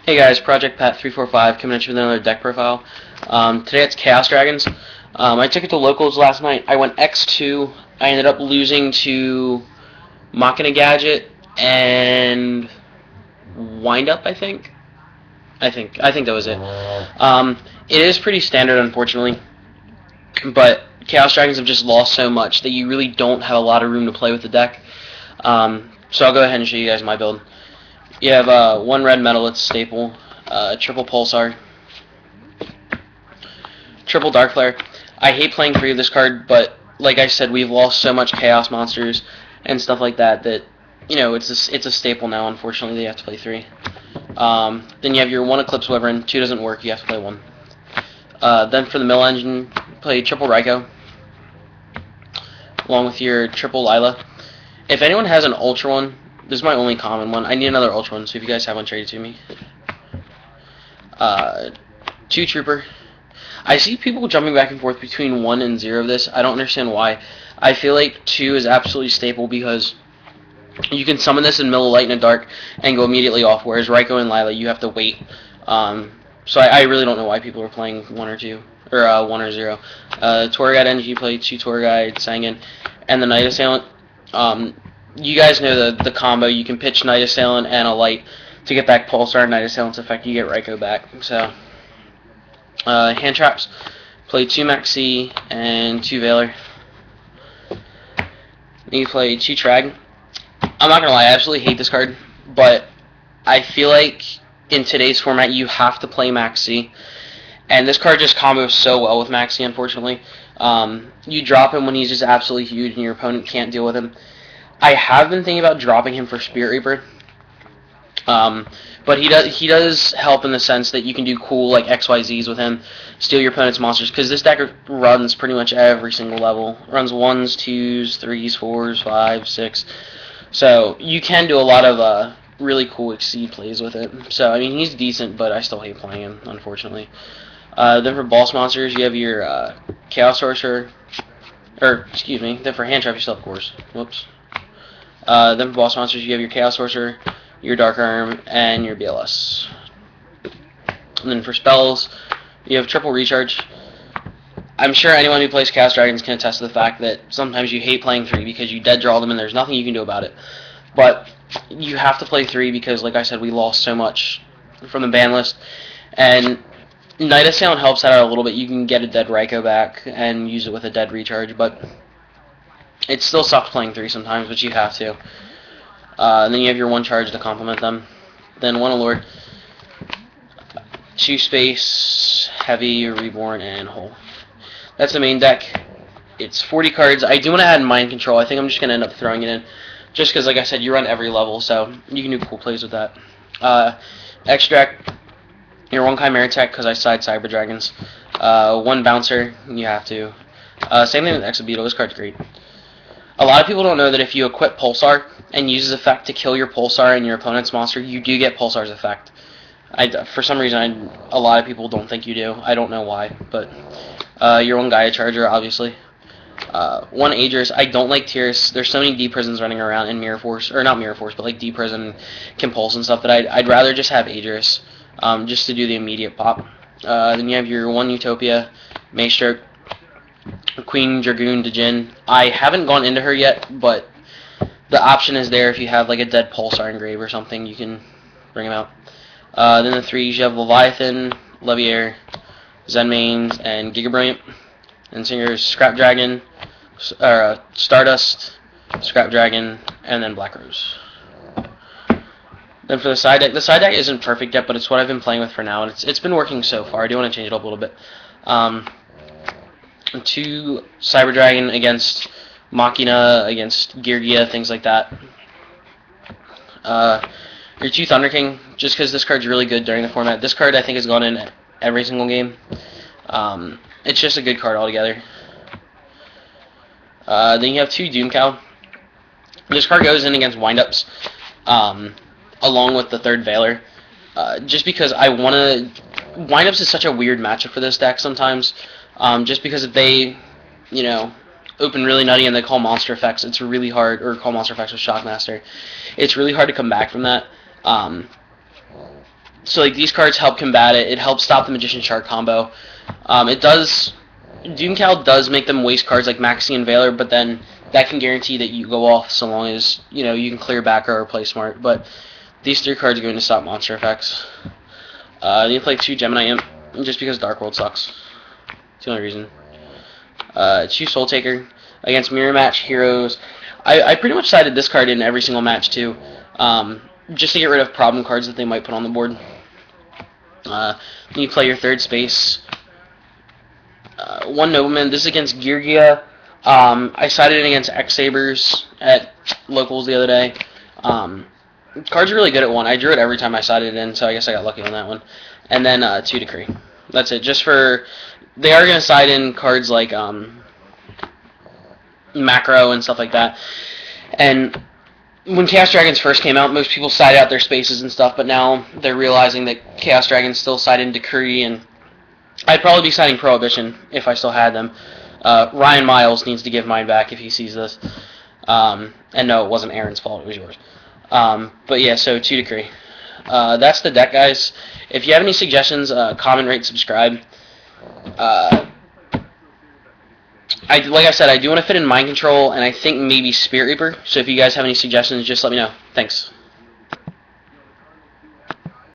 Hey guys, Project Pat 345 coming at you with another deck profile. Today it's Chaos Dragons. I took it to locals last night. I went X2. I ended up losing to Machina Gadget and Wind Up, I think. I think that was it. It is pretty standard, unfortunately, but Chaos Dragons have just lost so much that you really don't have a lot of room to play with the deck. So I'll go ahead and show you guys my build. You have one red metal, it's staple, triple pulsar, triple dark flare. I hate playing 3 of this card, but like I said, we've lost so much chaos monsters and stuff like that that it's a staple now. Unfortunately, you have to play 3. Then you have your 1 Eclipse Wyvern. 2 doesn't work, you have to play 1. Then for the mill engine, play triple Raikou along with your triple Lila. If anyone has an ultra one, this is my only common one. I need another ultra one, so if you guys have one, trade it to me. 2 Trooper. I see people jumping back and forth between 1 and 0 of this. I don't understand why. I feel like 2 is absolutely staple because you can summon this in middle, light, and dark and go immediately off, whereas Raikou and Lila, you have to wait. So I really don't know why people are playing 1 or 2, or 1 or 0. Tour Guide NG played 2 Tour Guide, Sangan, and the Night Assailant. You guys know the combo. You can pitch Night Assailant and a light to get back Pulsar. Night Assailant's effect, you get Raikou back. So, hand traps. Play 2 Maxi and 2 Veiler. Then you play 2 Trag. I'm not gonna lie, I absolutely hate this card, but I feel like in today's format you have to play Maxi, and this card just combos so well with Maxi. Unfortunately, you drop him when he's just absolutely huge and your opponent can't deal with him. I have been thinking about dropping him for Spirit Reaper, but he does help in the sense that you can do cool like XYZs with him, steal your opponent's monsters, because this deck runs pretty much every single level. It runs 1s, 2s, 3s, 4s, 5s, 6. So you can do a lot of really cool Exceed plays with it. So I mean, he's decent, but I still hate playing him, unfortunately. Then for boss monsters, you have your Chaos Sorcerer, or excuse me. Then for hand trap, you still have Course. Whoops. Then for boss monsters, you have your Chaos Sorcerer, your Dark Arm, and your BLS. And then for spells, you have triple Recharge. I'm sure anyone who plays Chaos Dragons can attest to the fact that sometimes you hate playing 3 because you dead draw them and there's nothing you can do about it. But you have to play 3 because, like I said, we lost so much from the ban list. And Night Assailant helps that out a little bit. You can get a dead Raikou back and use it with a dead Recharge, but it still sucks playing 3 sometimes, but you have to. And then you have your 1 charge to complement them. Then 1 Allure, 2 Space, Heavy, Reborn, and Hull. That's the main deck. It's 40 cards. I do want to add Mind Control. I think I'm just going to end up throwing it in. Just because, like I said, you run every level, so you can do cool plays with that. Extract, your 1 Chimera Tech, because I side Cyber Dragons. 1 Bouncer, you have to. Same thing with Exobeetle. This card's great. A lot of people don't know that if you equip Pulsar and use his effect to kill your Pulsar and your opponent's monster, you do get Pulsar's effect. For some reason, a lot of people don't think you do. I don't know why, but your 1 Gaia Charger, obviously. 1 Aegis. I don't like Tiers. There's so many D-Prisons running around in Mirror Force, or not Mirror Force, but like D-Prison, Compulse and stuff, that I'd rather just have Aegis, just to do the immediate pop. Then you have your 1 Utopia, Maestroke, Queen Dragoon Djinn. I haven't gone into her yet, but the option is there if you have like a dead Pulsar engrave or something, you can bring him out. Then the 3s, you have Leviathan, Leviair, Zenmaines, and Giga Brilliant. And Singer's Scrap Dragon, Stardust, Scrap Dragon, and then Black Rose. Then for the side deck isn't perfect yet, but it's what I've been playing with for now, and it's been working so far. I do want to change it up a little bit. 2 Cyber Dragon against Machina, against Geargia, things like that. Your 2 Thunder King, just because this card's really good during the format. This card I think has gone in every single game. It's just a good card altogether. Then you have 2 Doom Cow. This card goes in against windups, along with the 3rd Veiler. Just because I want to... Windups is such a weird matchup for this deck sometimes. Just because if they, open really nutty and they call monster effects, it's really hard, or call monster effects with Shockmaster. It's really hard to come back from that. So like these cards help combat it. It helps stop the Magician Shark combo. It does. Doom Cal does make them waste cards like Maxi and Veiler, but then that can guarantee that you go off so long as you can clear back or play smart. But these 3 cards are going to stop monster effects. Then you play 2 Gemini Imp, just because Dark World sucks. It's the only reason. 2 Soul Taker against Mirror Match Heroes. I pretty much sided this card in every single match too, just to get rid of problem cards that they might put on the board. Then you play your 3rd space. 1 Nobleman. This is against Geargia. I sided it against X-Sabers at locals the other day. Cards are really good at 1. I drew it every time I sided it in, so I guess I got lucky on that one. And then 2 Decree. That's it. Just for... They are going to side in cards like Macro and stuff like that. And when Chaos Dragons first came out, most people sided out their spaces and stuff, but now they're realizing that Chaos Dragons still side in Decree, and I'd probably be siding Prohibition if I still had them. Ryan Miles needs to give mine back if he sees this. And no, it wasn't Aaron's fault, it was yours. But yeah, so 2 Decree. That's the deck, guys. If you have any suggestions, comment, rate, subscribe. Like I said, I do want to fit in Mind Control, and I think maybe Spirit Reaper. So if you guys have any suggestions, just let me know. Thanks.